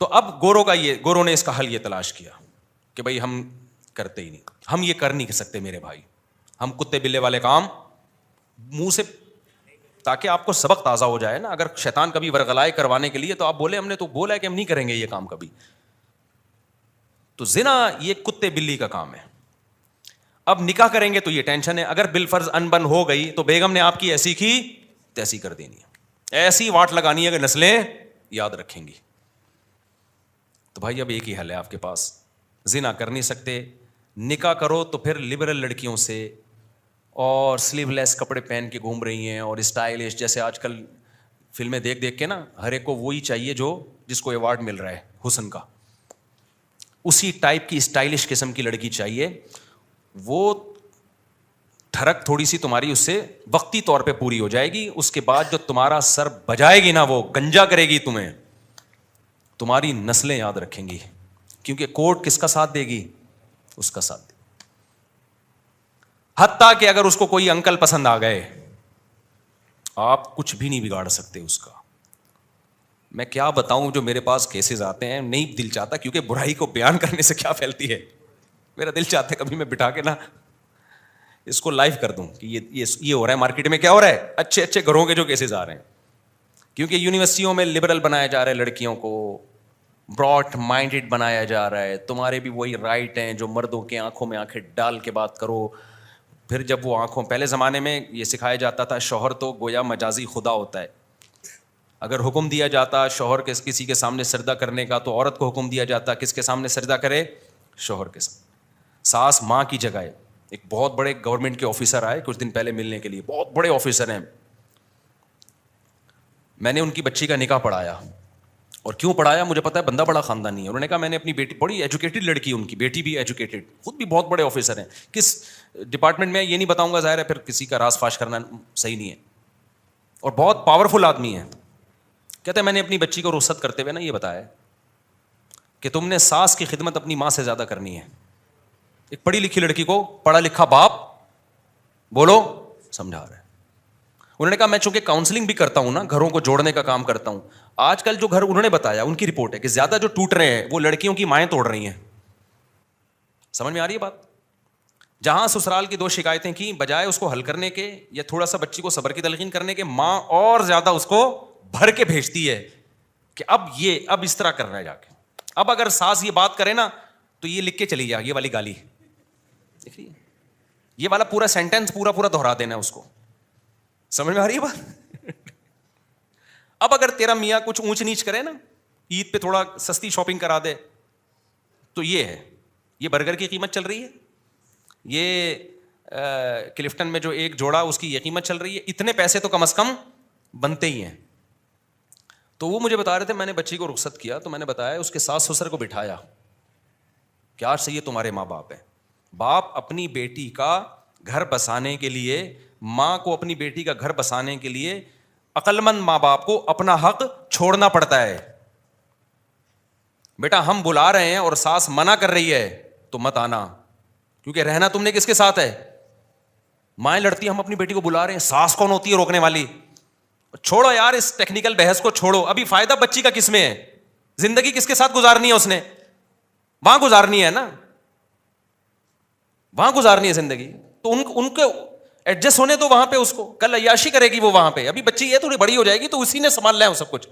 تو اب گوروں نے اس کا حل یہ تلاش کیا کہ بھائی ہم کرتے ہی نہیں, ہم یہ کر نہیں سکتے میرے بھائی, ہم کتے بلے والے کام منہ سے, تاکہ آپ کو سبق تازہ ہو جائے نا. اگر شیطان کبھی ورغلائے کروانے کے لیے تو آپ بولے ہم نے تو بولا ہے کہ ہم نہیں کریں گے یہ کام کبھی. تو زنا یہ کتے بلی کا کام ہے. اب نکاح کریں گے تو یہ ٹینشن ہے, اگر بالفرض انبن ہو گئی تو بیگم نے آپ کی ایسی کی تیسی کر دینی ہے, ایسی واٹ لگانی ہے کہ نسلیں یاد رکھیں گی. تو بھائی اب ایک ہی حل ہے آپ کے پاس, زنا کر نہیں سکتے, نکاح کرو تو پھر لبرل لڑکیوں سے, اور سلیو لیس کپڑے پہن کے گھوم رہی ہیں, اور اسٹائلش, جیسے آج کل فلمیں دیکھ دیکھ کے نا ہر ایک کو وہی چاہیے جو جس کو ایوارڈ مل رہا ہے حسن کا, اسی ٹائپ کی اسٹائلش قسم کی لڑکی چاہیے. وہ ٹھڑک تھوڑی سی تمہاری اس سے وقتی طور پہ پوری ہو جائے گی, اس کے بعد جو تمہارا سر بجائے گی نا, وہ گنجا کرے گی تمہیں, تمہاری نسلیں یاد رکھیں گی, کیونکہ کوٹ کس کا ساتھ دے گی, اس کا ساتھ دے. حتیٰ کہ اگر اس کو کوئی انکل پسند آ گئے, آپ کچھ بھی نہیں بگاڑ سکتے اس کا. میں کیا بتاؤں, جو میرے پاس کیسز آتے ہیں, نہیں دل چاہتا, کیونکہ برائی کو بیان کرنے سے کیا پھیلتی ہے, میرا دل چاہتا ہے کبھی میں بٹھا کے نا اس کو لائیو کر دوں کہ یہ ہو رہا ہے مارکیٹ میں, کیا ہو رہا ہے, اچھے اچھے گھروں کے جو کیسز آ رہے ہیں. کیونکہ یونیورسٹیوں میں لبرل بنایا جا رہا ہے لڑکیوں کو, براڈ مائنڈیڈ بنایا جا رہا ہے. تمہارے بھی وہی رائٹ ہیں جو مردوں کے آنکھوں میں آنکھیں ڈال کے بات کرو. پھر جب وہ آنکھوں, پہلے زمانے میں یہ سکھایا جاتا تھا شوہر تو گویا مجازی خدا ہوتا ہے, اگر حکم دیا جاتا شوہر کے کسی کے سامنے سجدہ کرنے کا تو عورت کو حکم دیا جاتا کس کے سامنے سجدہ کرے, شوہر کے سامنے. ساس ماں کی جگہ ہے. ایک بہت بڑے گورنمنٹ کے آفیسر آئے کچھ دن پہلے ملنے کے لیے, بہت بڑے آفیسر ہیں. میں نے ان کی بچی کا نکاح پڑھایا, اور کیوں پڑھایا مجھے پتا ہے, بندہ بڑا خاندانی ہے. انہوں نے کہا میں نے اپنی بیٹی, بڑی ایجوکیٹڈ لڑکی, ان کی بیٹی بھی ایجوکیٹڈ, خود بھی بہت بڑے آفیسر ہیں, کس ڈپارٹمنٹ میں یہ نہیں بتاؤں گا, ظاہر ہے پھر کسی کا راز فاش کرنا صحیح نہیں ہے, اور بہت پاورفل آدمی ہے. کہتے ہیں میں نے اپنی بچی کو رخصت کرتے ہوئے نا یہ بتایا کہ تم نے ساس کی خدمت اپنی ماں سے زیادہ کرنی ہے. ایک پڑھی لکھی لڑکی کو پڑھا لکھا باپ بولو سمجھا رہا ہے. انہوں نے کہا میں چونکہ کاؤنسلنگ بھی کرتا ہوں نا, گھروں کو جوڑنے کا کام کرتا ہوں, آج کل جو گھر انہوں نے بتایا ان کی رپورٹ ہے کہ زیادہ جو ٹوٹ رہے ہیں وہ لڑکیوں کی مائیں توڑ رہی ہیں. سمجھ میں آ رہی ہے بات؟ جہاں سسرال کی 2 شکایتیں کی, بجائے اس کو حل کرنے کے یا تھوڑا سا بچی کو صبر کی تلقین کرنے کے, ماں اور زیادہ اس کو بھر کے بھیجتی ہے کہ اب اس طرح کر رہا ہے جا کے. اب اگر ساس یہ بات کرے نا تو یہ لکھ کے چلی جا, یہ والی گالی دیکھیے, یہ والا پورا سینٹینس پورا دہرا دینا ہے اس کو. سمجھ میں آ رہی ہے بات؟ اب اگر تیرا میاں کچھ اونچ نیچ کرے نا, عید پہ تھوڑا سستی شاپنگ کرا دے, تو یہ ہے, یہ برگر کی قیمت چل رہی ہے, یہ کلفٹن میں جو ایک جوڑا اس کی یہ قیمت چل رہی ہے, اتنے پیسے تو کم از کم بنتے ہی ہیں. تو وہ مجھے بتا رہے تھے, میں نے بچی کو رخصت کیا تو میں نے بتایا اس کے ساس سسر کو بٹھایا کہ آج سے یہ تمہارے ماں باپ ہیں. باپ اپنی بیٹی کا گھر بسانے کے لیے, ماں کو اپنی بیٹی کا گھر بسانے کے لیے, عقل مند ماں باپ کو اپنا حق چھوڑنا پڑتا ہے. بیٹا ہم بلا رہے ہیں اور ساس منع کر رہی ہے تو مت آنا, کیونکہ رہنا تم نے کس کے ساتھ ہے, مائیں لڑتی ہیں, ہم اپنی بیٹی کو بلا رہے ہیں, ساس کون ہوتی ہے روکنے والی. چھوڑو یار اس ٹیکنیکل بحث کو چھوڑو, ابھی فائدہ بچی کا کس میں ہے, زندگی کس کے ساتھ گزارنی ہے, اس نے وہاں گزارنی ہے نا, وہاں گزارنی ہے زندگی. تو ان کو ایڈجسٹ ہونے تو وہاں پہ, اس کو کل عیاشی کرے گی وہ وہاں پہ. ابھی بچی یہ تھوڑی بڑی ہو جائے گی تو اسی نے سنبھال لیا سب کچھ.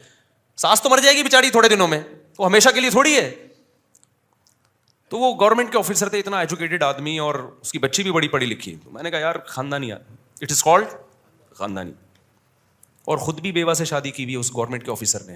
ساس تو مر جائے گی بیچاری تھوڑے دنوں میں, وہ ہمیشہ کے لیے تھوڑی ہے. تو وہ گورنمنٹ کے آفیسر تھے, اتنا ایجوکیٹڈ آدمی, اور اس کی بچی بھی بڑی پڑھی لکھی. تو میں نے کہا یار خاندانی, اٹ از کالڈ خاندانی. اور خود بھی بیوہ سے شادی کی ہوئی اس گورنمنٹ کے آفیسر نے.